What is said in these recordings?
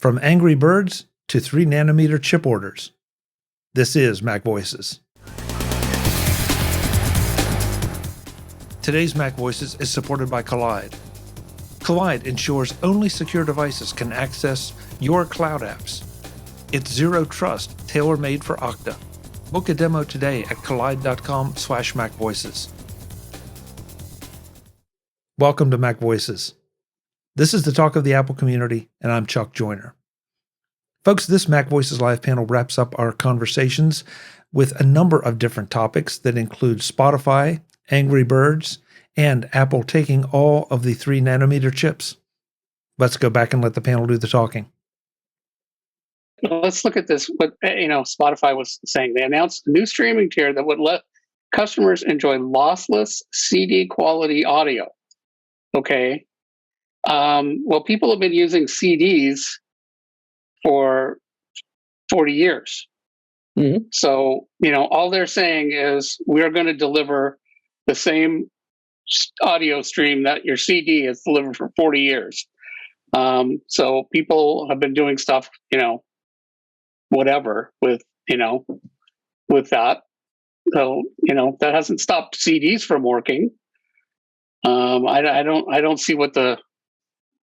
From Angry Birds to 3-nanometer chip orders. This is MacVoices. Today's MacVoices is supported by Kolide. Kolide ensures only secure devices can access your cloud apps. It's zero trust, tailor-made for Okta. Book a demo today at kolide.com/MacVoices. Welcome to MacVoices. This is the talk of the Apple community, and I'm Chuck Joyner. Folks, this MacVoices Live panel wraps up our conversations with a number of different topics that include Spotify, Angry Birds, and Apple taking all of the 3-nanometer chips. Let's go back and let the panel do the talking. Let's look at this. What Spotify was saying. They announced a new streaming tier that would let customers enjoy lossless CD quality audio. Okay. Well, people have been using CDs for 40 years. Mm-hmm. So, all they're saying is we're going to deliver the same audio stream that your CD has delivered for 40 years. So people have been doing stuff, whatever with that. So, that hasn't stopped CDs from working. I don't see what the,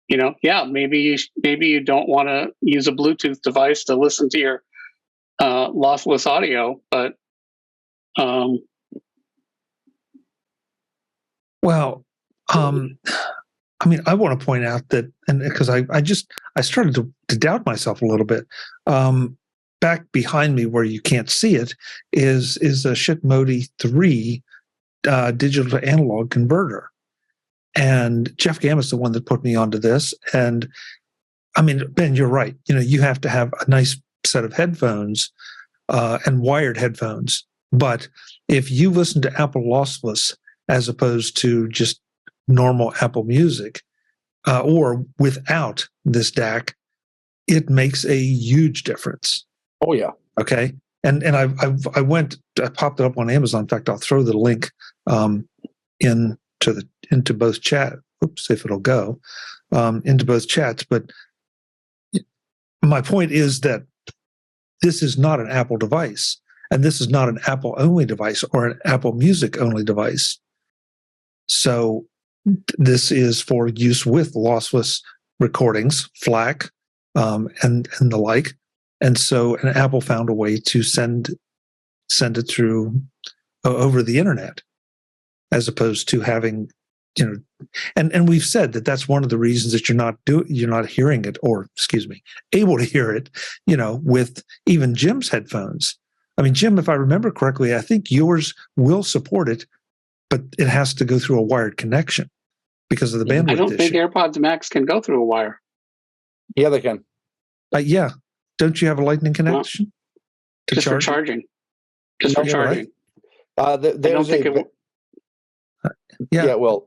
maybe you don't want to use a Bluetooth device to listen to your lossless audio, but well, I want to point out that, and because I started to doubt myself a little bit. Back behind me, where you can't see it, is a Schiit Modi 3 digital to analog converter. And Jeff Gamma's the one that put me onto this. And Ben, you're right. You have to have a nice set of headphones and wired headphones. But if you listen to Apple lossless as opposed to just normal Apple Music or without this DAC, it makes a huge difference. Oh, yeah. Okay. And I popped it up on Amazon. In fact, I'll throw the link into both chat. Oops, if it'll go into both chats. But my point is that this is not an Apple device, and this is not an Apple only device or an Apple Music only device. So this is for use with lossless recordings, FLAC, and the like. And so, and Apple found a way to send it through over the internet, as opposed to having, and we've said that that's one of the reasons that you're not hearing it, or able to hear it, with even Jim's headphones. Jim, if I remember correctly, I think yours will support it, but it has to go through a wired connection because of the bandwidth I don't issue. think AirPods Max can go through a wire. Yeah, they can. Yeah. Don't you have a Lightning connection? Just for charging. Just for charging. Right.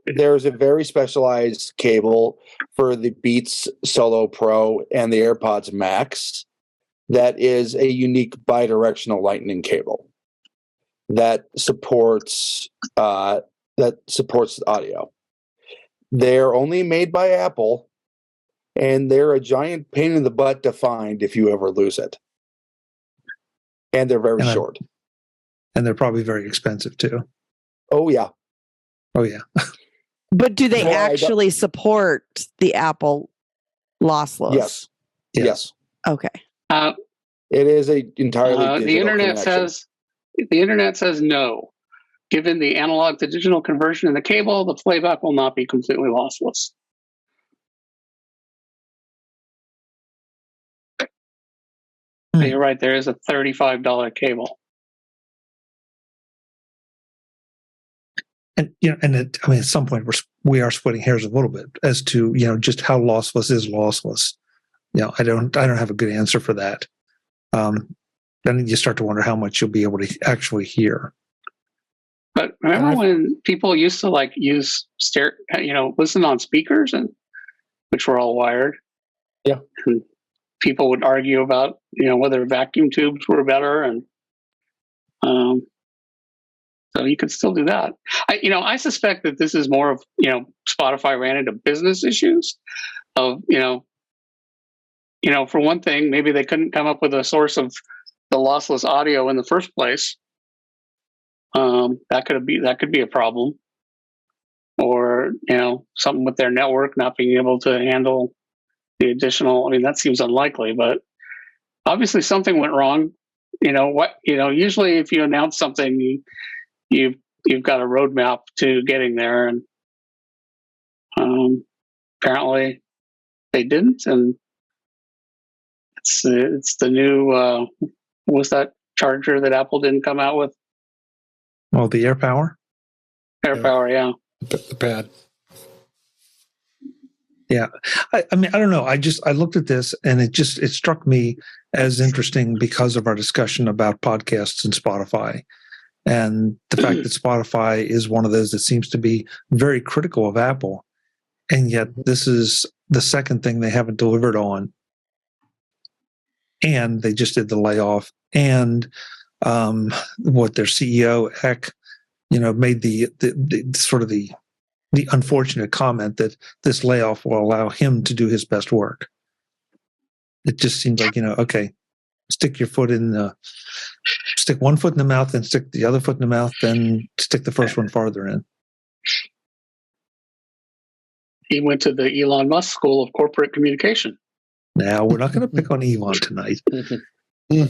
There's a very specialized cable for the Beats Solo Pro and the AirPods Max that is a unique bidirectional Lightning cable that supports audio. They're only made by Apple, and they're a giant pain in the butt to find if you ever lose it. And they're very short. And they're probably very expensive too. Oh, yeah. Oh, yeah. But do they actually support the Apple lossless? Yes. Okay. It is a entirely digital the internet says no. Given the analog to digital conversion in the cable, the playback will not be completely lossless. You're right. There is a $35 cable. And at some point we are splitting hairs a little bit as to just how lossless is lossless. I don't have a good answer for that. Then you start to wonder how much you'll be able to actually hear. But remember when people used to use listen on speakers, and which were all wired? Yeah. And people would argue about whether vacuum tubes were better, and so you could still do that. I suspect that this is more of Spotify ran into business issues of For one thing, maybe they couldn't come up with a source of the lossless audio in the first place. That could be a problem, or something with their network not being able to handle the additional. I mean, that seems unlikely, but obviously something went wrong. Usually if you announce something, you've got a roadmap to getting there, and apparently they didn't, and it's the new what was that charger that Apple didn't come out with? Well, the AirPower. AirPower, yeah. The pad. Yeah. I mean, I don't know. I looked at this and it struck me as interesting because of our discussion about podcasts and Spotify, and the fact that Spotify is one of those that seems to be very critical of Apple. And yet this is the second thing they haven't delivered on. And they just did the layoff, and what their CEO Eck, made the sort of the unfortunate comment that this layoff will allow him to do his best work. It just seems like, okay, stick one foot in the mouth, then stick the other foot in the mouth, then stick the first one farther in. He went to the Elon Musk School of Corporate Communication. Now, we're not going to pick on Elon tonight. We'll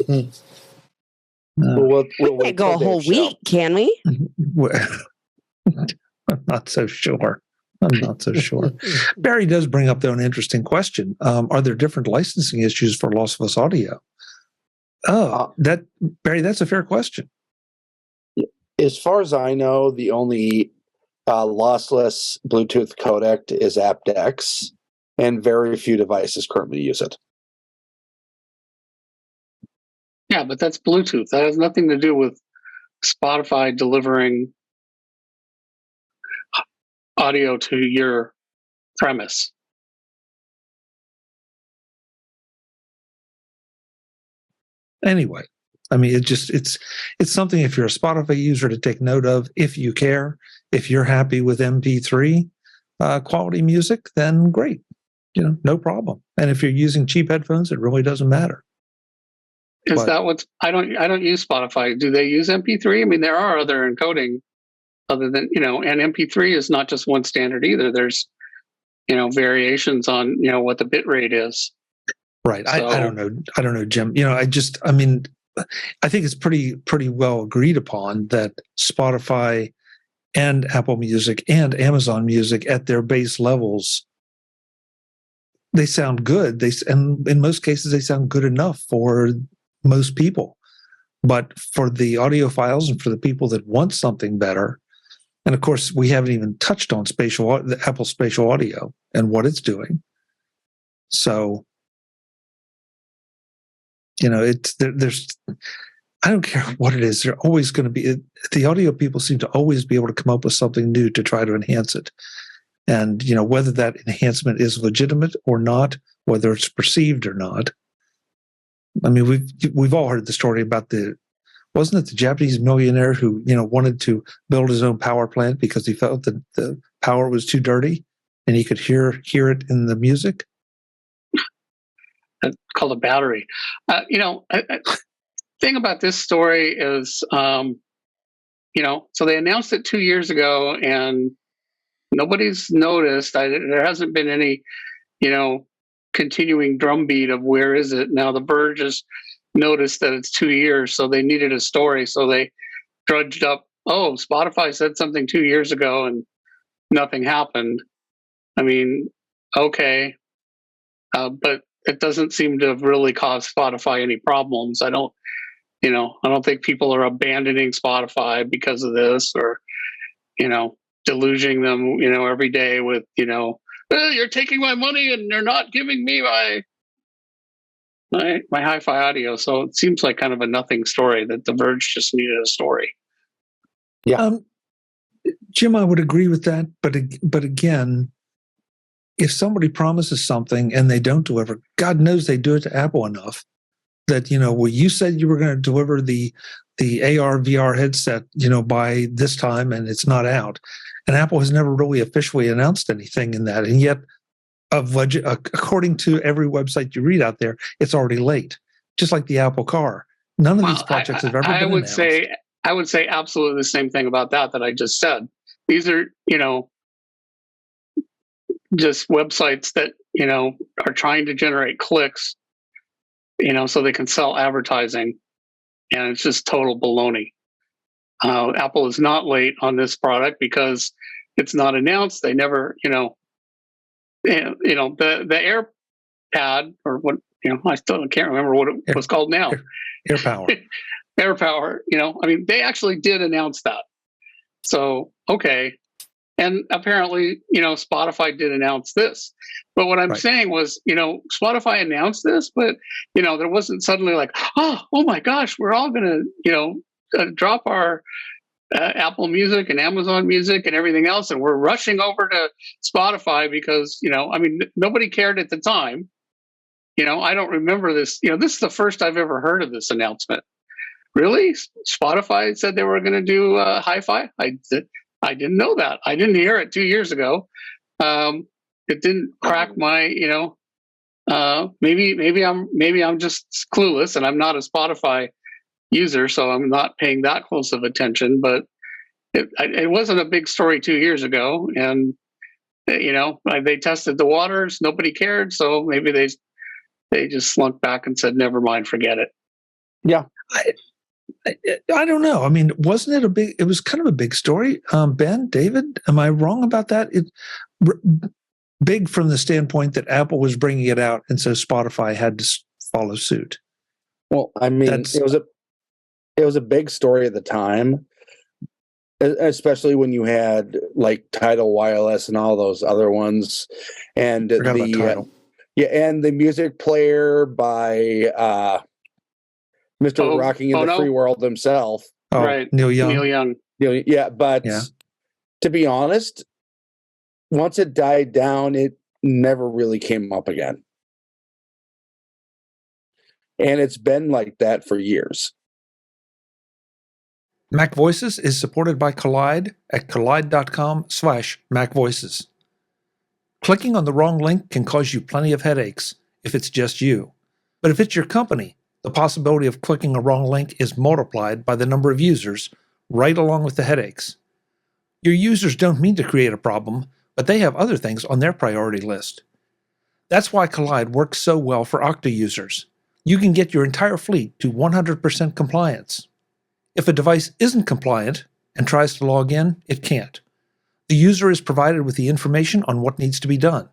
can't go a whole week, can we? I'm not so sure. Barry does bring up, though, an interesting question. Are there different licensing issues for lossless audio? Barry, that's a fair question. As far as I know, the only lossless Bluetooth codec is aptX, and very few devices currently use it. Yeah, but that's Bluetooth. That has nothing to do with Spotify delivering audio to your premise. Anyway, I mean, it's something, if you're a Spotify user, to take note of. If you care, if you're happy with MP3 quality music, then great, no problem. And if you're using cheap headphones, it really doesn't matter. Is that what's? I don't use Spotify. Do they use MP3? I mean, there are other encoding other than and MP3 is not just one standard either. There's variations on what the bit rate is. Right. So, I don't know, Jim. I think it's pretty well agreed upon that Spotify and Apple Music and Amazon Music at their base levels, they sound good. And in most cases, they sound good enough for most people. But for the audiophiles and for the people that want something better, and of course, we haven't even touched on the Apple Spatial Audio and what it's doing. So, there's, I don't care what it is. They're always going to be, the audio people seem to always be able to come up with something new to try to enhance it. And, whether that enhancement is legitimate or not, whether it's perceived or not. I mean, we've all heard the story about wasn't it the Japanese millionaire who, wanted to build his own power plant because he felt that the power was too dirty and he could hear it in the music? Called a battery. Thing about this story is, so they announced it 2 years ago and nobody's noticed. There hasn't been any, continuing drumbeat of where is it. Now the Verge has noticed that it's 2 years, so they needed a story. So they drudged up, Spotify said something 2 years ago and nothing happened. I mean, okay. But it doesn't seem to have really caused Spotify any problems. I don't think people are abandoning Spotify because of this or, deluging them, every day with, you're taking my money and you're not giving me my HiFi audio. So it seems like kind of a nothing story that The Verge just needed a story. Yeah. Jim, I would agree with that. But again, if somebody promises something and they don't deliver, God knows they do it to Apple enough that, you said you were going to deliver the AR VR headset, by this time and it's not out. And Apple has never really officially announced anything in that. And yet according to every website you read out there, it's already late. Just like the Apple Car. None of these projects have ever been announced. I would say absolutely the same thing about that I just said. These are, just websites that, are trying to generate clicks, so they can sell advertising. And it's just total baloney. Apple is not late on this product because it's not announced. They never, the AirPad or what, I still can't remember what it was called now. AirPower. AirPower, they actually did announce that. So, okay. And apparently, Spotify did announce this. But what I'm saying was, Spotify announced this, but, there wasn't suddenly like, oh my gosh, we're all going to, drop our Apple Music and Amazon Music and everything else. And we're rushing over to Spotify because, nobody cared at the time. I don't remember this. This is the first I've ever heard of this announcement. Really? Spotify said they were going to do HiFi? I didn't know that. I didn't hear it 2 years ago. It didn't crack my, maybe I'm just clueless and I'm not a Spotify user, so I'm not paying that close of attention. But it wasn't a big story 2 years ago, and they tested the waters. Nobody cared, so maybe they just slunk back and said, "Never mind, forget it." Yeah. I don't know. Wasn't it it was kind of a big story. Ben, David, am I wrong about that? Big from the standpoint that Apple was bringing it out, and so Spotify had to follow suit. Well, it was a big story at the time, especially when you had like Tidal Wireless and all those other ones, and and the music player by Mr. Rocking in the Free World himself. Oh, right. Neil Young. But to be honest, once it died down, it never really came up again. And it's been like that for years. MacVoices is supported by Kolide at kolide.com/MacVoices. Clicking on the wrong link can cause you plenty of headaches if it's just you. But if it's your company, the possibility of clicking a wrong link is multiplied by the number of users, right along with the headaches. Your users don't mean to create a problem, but they have other things on their priority list. That's why Kolide works so well for Okta users. You can get your entire fleet to 100% compliance. If a device isn't compliant and tries to log in, it can't. The user is provided with the information on what needs to be done.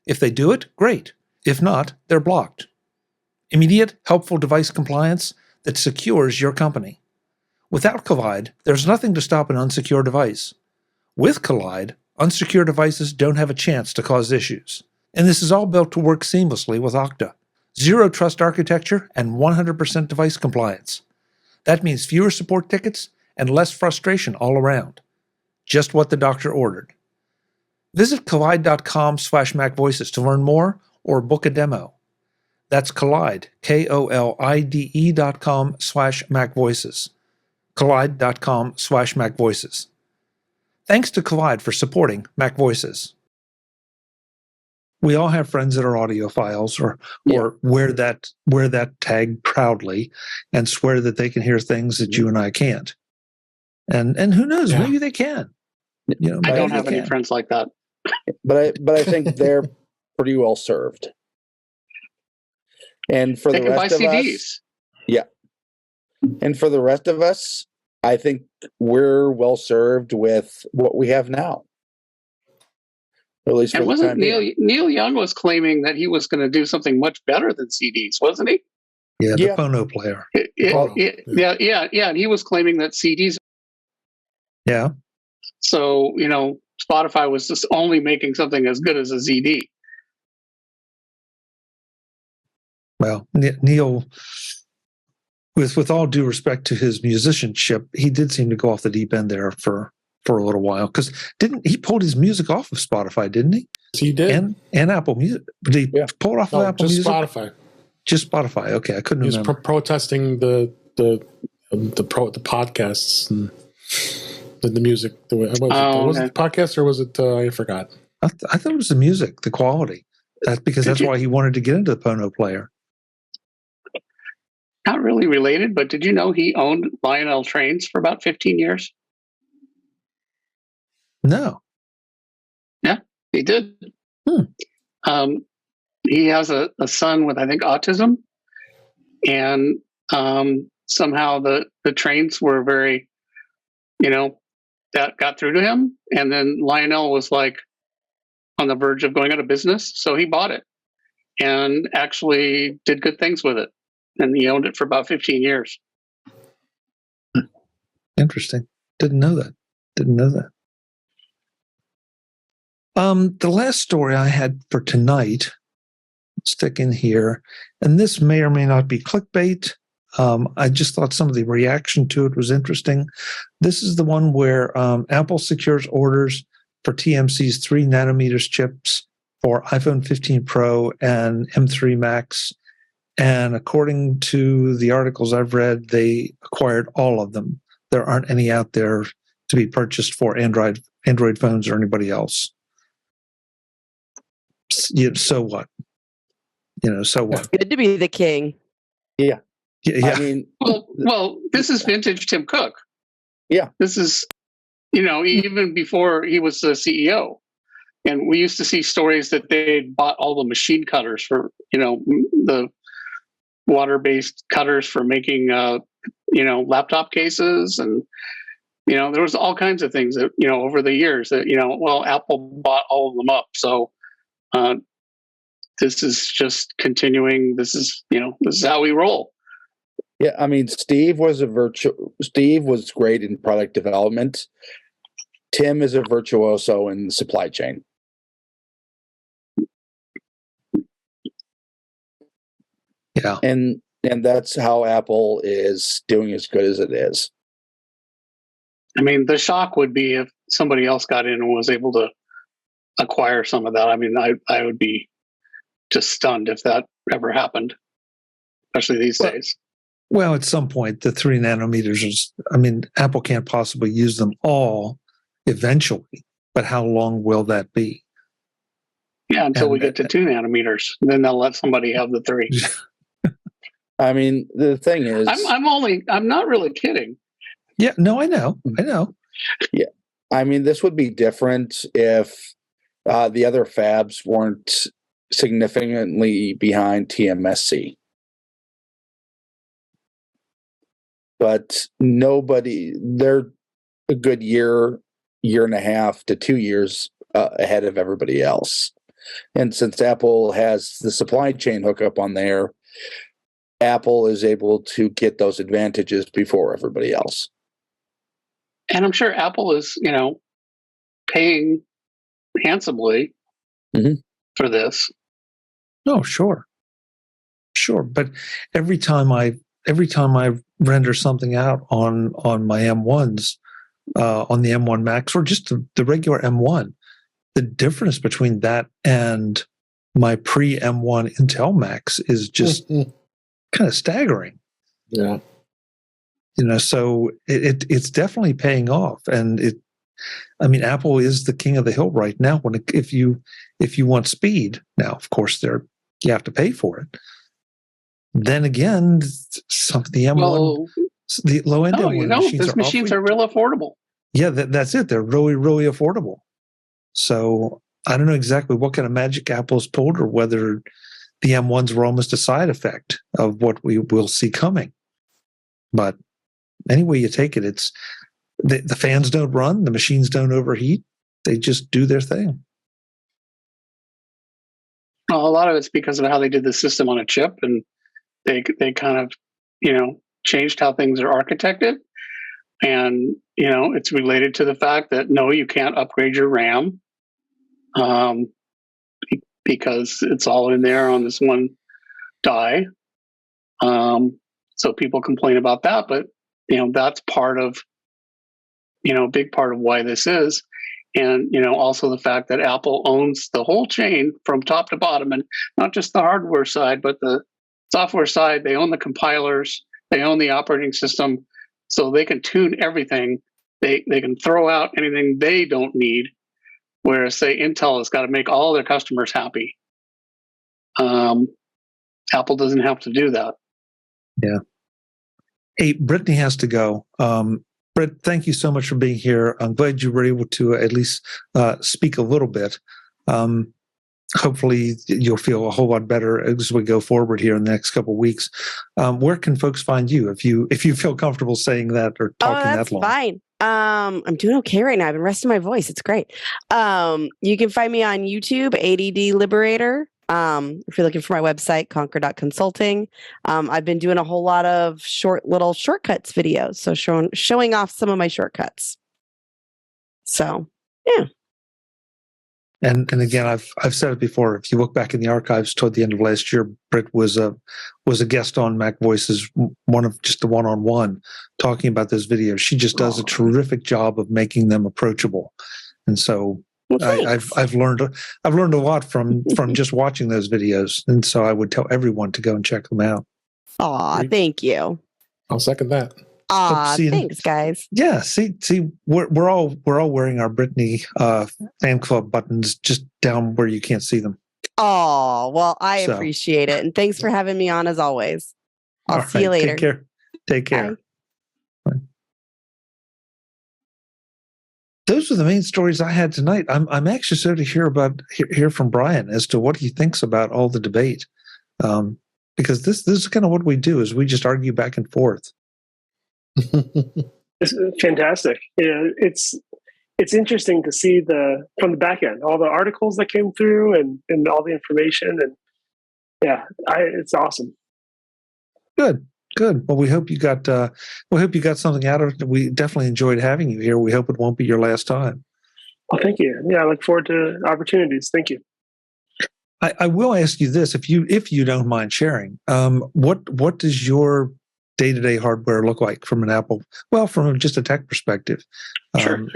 If they do it, great. If not, they're blocked. Immediate, helpful device compliance that secures your company. Without Kolide, there's nothing to stop an unsecure device. With Kolide, unsecure devices don't have a chance to cause issues. And this is all built to work seamlessly with Okta. Zero trust architecture and 100% device compliance. That means fewer support tickets and less frustration all around. Just what the doctor ordered. Visit kolide.com /MacVoices to learn more or book a demo. That's Kolide, KOLIDE.com /MacVoices. Kolide.com /MacVoices. Thanks to Kolide for supporting MacVoices. We all have friends that are audiophiles or wear that tag proudly and swear that they can hear things that you and I can't. And who knows, maybe they can. I don't have any friends like that. But I think they're pretty well served. And for the rest of us, and for the rest of us, I think we're well served with what we have now. At least and wasn't Neil Young was claiming that he was going to do something much better than CDs, wasn't he? Yeah, the phono player. And he was claiming that CDs. Yeah. So Spotify was just only making something as good as a ZD. Well, Neil, with all due respect to his musicianship, he did seem to go off the deep end there for a little while, because didn't he pulled his music off of Spotify, didn't he? He did. And Apple Music. Did he pull it off of Apple Music? Spotify. Just Spotify. Okay, I couldn't remember. He was protesting the podcasts and the music. Was it the podcast or was it? I forgot. I thought it was the music, the quality. That's because that's why he wanted to get into the Pono player. Not really related, but did you know he owned Lionel Trains for about 15 years? No. Yeah, he did. He has a son with, I think, autism. And somehow the trains were very, that got through to him. And then Lionel was like on the verge of going out of business. So he bought it and actually did good things with it. And he owned it for about 15 years. Interesting. Didn't know that. The last story I had for tonight, stick in here, and this may or may not be clickbait. I just thought some of the reaction to it was interesting. This is the one where Apple secures orders for TSMC's 3 nanometers chips for iPhone 15 Pro and M3 Max. And according to the articles I've read, they acquired all of them. There aren't any out there to be purchased for Android phones or anybody else. So what? So what? Good to be the king. Yeah. Yeah. I mean, well, this is vintage Tim Cook. Yeah. This is, even before he was the CEO. And we used to see stories that they bought all the machine cutters for, the water-based cutters for making, laptop cases. And, there was all kinds of things that, over the years that, Apple bought all of them up. So this is just continuing. This is how we roll. Yeah, I mean, Steve was great in product development. Tim is a virtuoso in the supply chain. Yeah. And that's how Apple is doing as good as it is. I mean, the shock would be if somebody else got in and was able to acquire some of that. I mean, I would be just stunned if that ever happened, especially these days. Well, at some point, the 3 nanometers is, Apple can't possibly use them all eventually, but how long will that be? Yeah, until we get to 2 nanometers. Then they'll let somebody have the 3. I mean, the thing is, I'm not really kidding. Yeah, no, I know. Yeah. I mean, this would be different if the other fabs weren't significantly behind TSMC. But they're a good year and a half to 2 years ahead of everybody else. And since Apple has the supply chain hookup on there, Apple is able to get those advantages before everybody else. And I'm sure Apple is, paying handsomely for this. Oh, sure. But every time I render something out on my M1s, on the M1 Max or just the regular M1, the difference between that and my pre-M1 Intel Max is just kind of staggering. Yeah. So it's definitely paying off, and Apple is the king of the hill right now. If you want speed, now of course you have to pay for it. Then again, the M1, the low end M1 those machines are real affordable. Yeah, that's it. They're really, really affordable. So I don't know exactly what kind of magic Apple's pulled, or whether the M1s were almost a side effect of what we will see coming. But anyway you take it, it's the fans don't run, the machines don't overheat. They just do their thing. Well, a lot of it's because of how they did the system on a chip, and they kind of, changed how things are architected. And, it's related to the fact that, no, you can't upgrade your RAM because it's all in there on this one die. So people complain about that, but, that's part of, a big part of why this is. And, also the fact that Apple owns the whole chain from top to bottom, and not just the hardware side, but the software side. They own the compilers, they own the operating system, so they can tune everything. They can throw out anything they don't need, whereas, say, Intel has got to make all their customers happy. Apple doesn't have to do that. Yeah. Hey, Brittany has to go. Britt, thank you so much for being here. I'm glad you were able to at least speak a little bit. Hopefully, you'll feel a whole lot better as we go forward here in the next couple of weeks. Where can folks find you if you feel comfortable saying that or talking that long? That's fine. I'm doing okay right now. I've been resting my voice. It's great. You can find me on YouTube, ADD Liberator. If you're looking for my website, conquer.consulting. I've been doing a whole lot of little shortcuts videos. So showing off some of my shortcuts. So, yeah. And again, I've said it before. If you look back in the archives toward the end of last year, Britt was a guest on MacVoices, one of just the one-on-one, talking about those videos. She just does a terrific job of making them approachable, and so I've learned a lot from just watching those videos. And so I would tell everyone to go and check them out. Aw, thank you. I'll second that. Aw, thanks, guys. Yeah, see, we're all wearing our Brittany fan club buttons just down where you can't see them. Oh, well, I appreciate it, and thanks for having me on as always. I'll see you later. Take care. Bye. Those are the main stories I had tonight. I'm anxious to hear from Brian as to what he thinks about all the debate, because this is kind of what we do, is we just argue back and forth. It's fantastic. Yeah, it's interesting to see from the back end, all the articles that came through and all the information, and yeah, it's awesome. Good. Well, we hope you got something out of it. We definitely enjoyed having you here. We hope it won't be your last time. Well, thank you. Yeah, I look forward to opportunities. Thank you. I will ask you this, if you don't mind sharing, what does your day-to-day hardware look like from an Apple? Well, from just a tech perspective. Sure.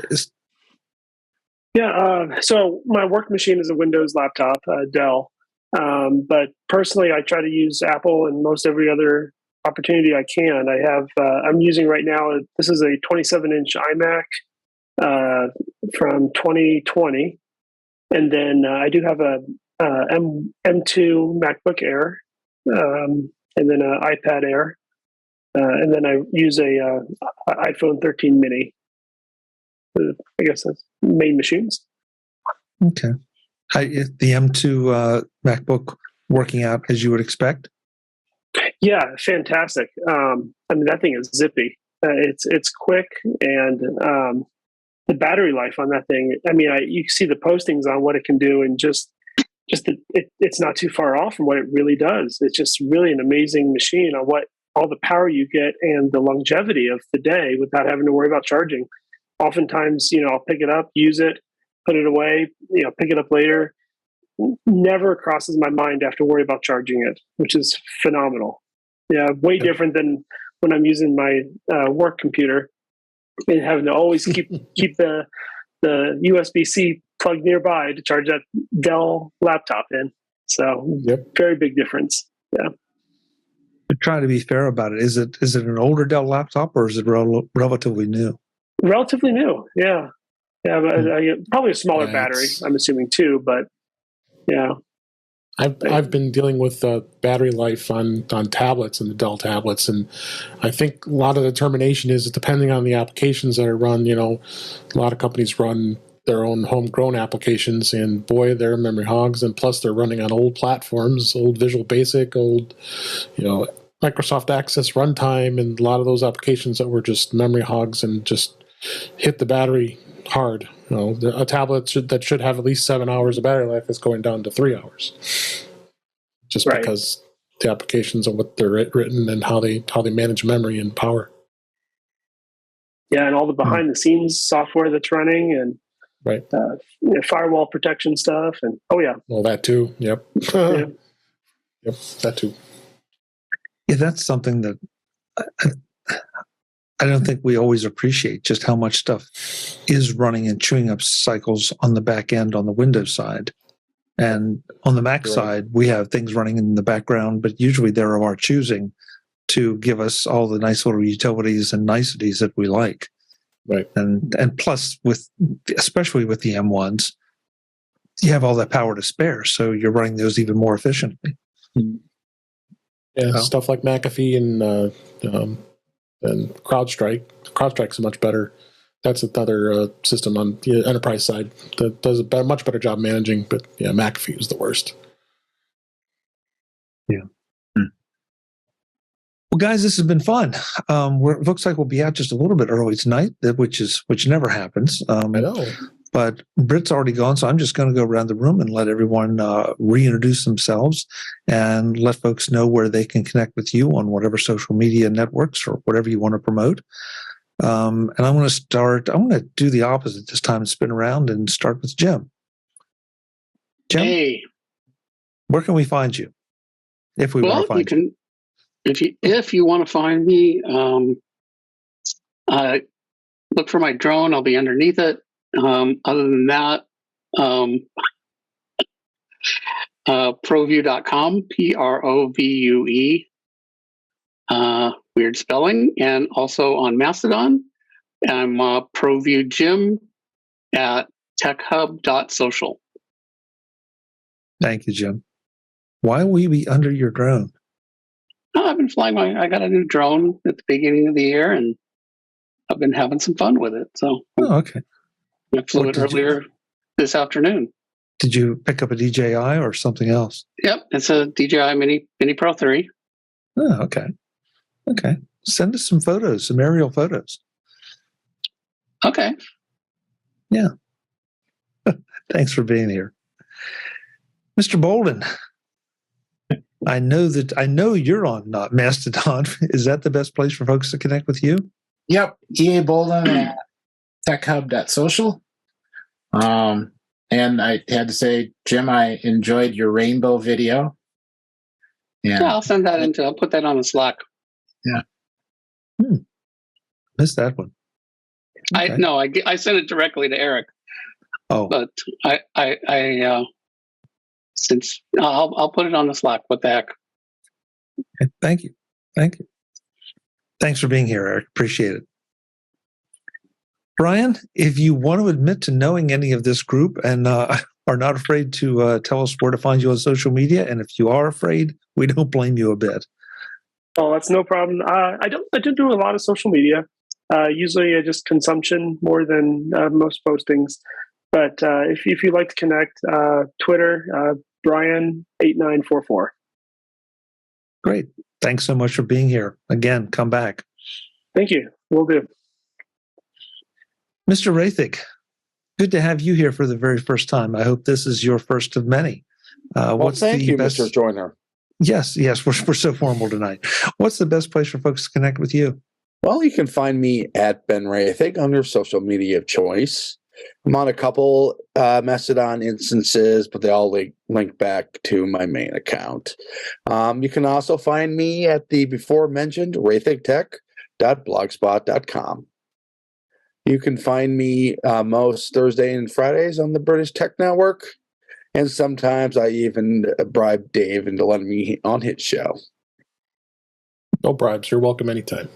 So my work machine is a Windows laptop, Dell. But personally, I try to use Apple in most every other opportunity I can. I have, I'm using right now, this is a 27-inch iMac from 2020. And then I do have a M2 MacBook Air, and then an iPad Air. And then I use a iPhone 13 mini. I guess that's main machines. Okay. The M2 MacBook working out as you would expect? Yeah, fantastic. I mean, that thing is zippy. It's quick, and the battery life on that thing. I mean, you see the postings on what it can do, and it's not too far off from what it really does. It's just really an amazing machine on what all the power you get and the longevity of the day without having to worry about charging. Oftentimes, I'll pick it up, use it, put it away, pick it up later. Never crosses my mind to have to worry about charging it, which is phenomenal. Yeah, way different than when I'm using my work computer and having to always keep the USB-C plug nearby to charge that Dell laptop in. So, Very big difference. Yeah. Try to be fair about it. Is it an older Dell laptop, or is it relatively new? Relatively new. Yeah. But probably a smaller battery, I'm assuming too. But yeah, I've been dealing with battery life on tablets and the Dell tablets, and I think a lot of the determination is depending on the applications that are run. A lot of companies run their own homegrown applications, and boy, they're memory hogs, and plus they're running on old platforms, old Visual Basic, old, Microsoft Access runtime, and a lot of those applications that were just memory hogs and just hit the battery hard. A tablet that should have at least 7 hours of battery life is going down to 3 hours, just because the applications and what they're written and how they manage memory and power. Yeah, and all the behind the scenes software that's running, and firewall protection stuff, and well, that too. Yep. Yeah. Yep, that too. Yeah, that's something that I don't think we always appreciate, just how much stuff is running and chewing up cycles on the back end on the Windows side. And on the Mac side, we have things running in the background, but usually they're of our choosing to give us all the nice little utilities and niceties that we like. Right. And plus, especially with the M1s, you have all that power to spare, so you're running those even more efficiently. Yeah, Oh. stuff like McAfee and CrowdStrike. CrowdStrike's much better. That's another system on the enterprise side that does a much better job managing. But yeah, McAfee is the worst. Yeah. Well, guys, this has been fun. It looks like we'll be out just a little bit early tonight, which never happens. I know. But Britt's already gone, so I'm just going to go around the room and let everyone reintroduce themselves and let folks know where they can connect with you on whatever social media networks or whatever you want to promote. And I'm going to do the opposite this time and spin around and start with Jim. Jim, Hey, where can we find you? If we want to find you. If you want to find me, look for my drone. I'll be underneath it. Other than that, provue.com, PROVUE, weird spelling, and also on Mastodon. I'm Provue Jim at techhub.social. Thank you, Jim. Why will you be under your drone? I've been flying I got a new drone at the beginning of the year, and I've been having some fun with it. So, okay. I flew it earlier this afternoon. Did you pick up a DJI or something else? Yep, it's a DJI Mini Pro 3. Oh, okay. Okay. Send us some photos, some aerial photos. Okay. Yeah. Thanks for being here. Mr. Bolden, I know you're on Mastodon. Is that the best place for folks to connect with you? Yep. EA Bolden at techhub.social. And I had to say, Jim, I enjoyed your rainbow video. Yeah, I'll send that I'll put that on the Slack. Yeah. Missed that one. Okay. I sent it directly to Eric. Oh, But since I'll put it on the Slack. What the heck? okay. Thank you. Thanks for being here, Eric. Appreciate it. Brian, if you want to admit to knowing any of this group and are not afraid to tell us where to find you on social media, and if you are afraid, we don't blame you a bit. Oh, that's no problem. I don't do a lot of social media. Usually, just consumption more than most postings. But if you like to connect, Twitter, Brian8944. Great. Thanks so much for being here. Again, come back. Thank you. Will do. Mr. Roethig, good to have you here for the very first time. I hope this is your first of many. Thank you, Mr. Joyner. Yes, we're so formal tonight. What's the best place for folks to connect with you? Well, you can find me at Ben Roethig on your social media of choice. I'm on a couple Mastodon instances, but they all link back to my main account. You can also find me at the before-mentioned roethigtech.blogspot.com. You can find me most Thursday and Fridays on the British Tech Network, and sometimes I even bribe Dave into letting me on his show. No bribes. You're welcome anytime.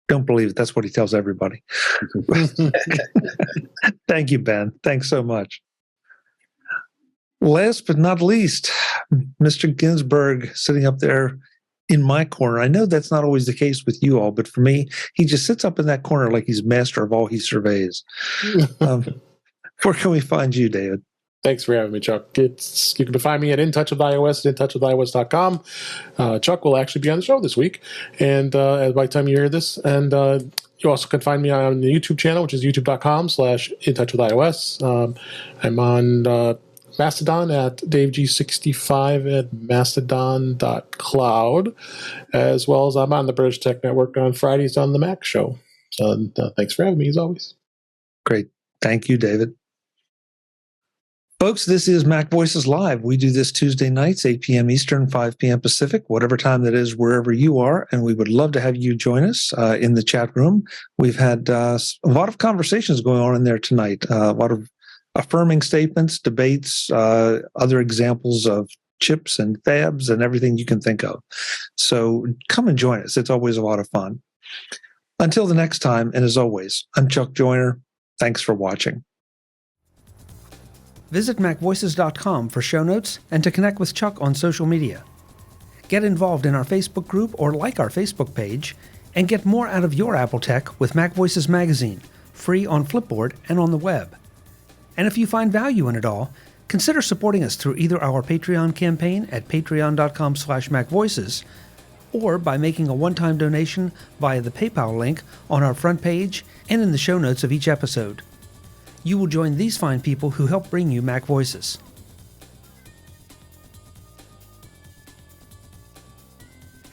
Don't believe it. That's what he tells everybody. Thank you, Ben. Thanks so much. Last but not least, Mr. Ginsburg sitting up there in my corner. I know that's not always the case with you all, but for me, he just sits up in that corner like he's master of all he surveys. Where can we find you, David? Thanks for having me, Chuck. You can find me at In Touch with iOS at intouchwithios.com. Chuck will actually be on the show this week, and by the time you hear this, and you also can find me on the YouTube channel, which is youtube.com/intouchwithios. I'm on Mastodon at DaveG65 at mastodon.cloud, as well as I'm on the British Tech Network on Fridays on the Mac Show. So thanks for having me, as always. Great. Thank you, David. Folks, this is MacVoices Live. We do this Tuesday nights, 8 p.m. Eastern, 5 p.m. Pacific, whatever time that is, wherever you are. And we would love to have you join us in the chat room. We've had a lot of conversations going on in there tonight, a lot of affirming statements, debates, other examples of chips and fabs and everything you can think of. So come and join us. It's always a lot of fun. Until the next time, and as always, I'm Chuck Joyner. Thanks for watching. Visit MacVoices.com for show notes and to connect with Chuck on social media. Get involved in our Facebook group or like our Facebook page, and get more out of your Apple tech with MacVoices Magazine, free on Flipboard and on the web. And if you find value in it all, consider supporting us through either our Patreon campaign at patreon.com/MacVoices or by making a one-time donation via the PayPal link on our front page and in the show notes of each episode. You will join these fine people who help bring you Mac Voices.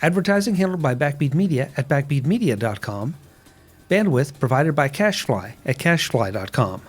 Advertising handled by Backbeat Media at backbeatmedia.com. Bandwidth provided by CacheFly at cachefly.com.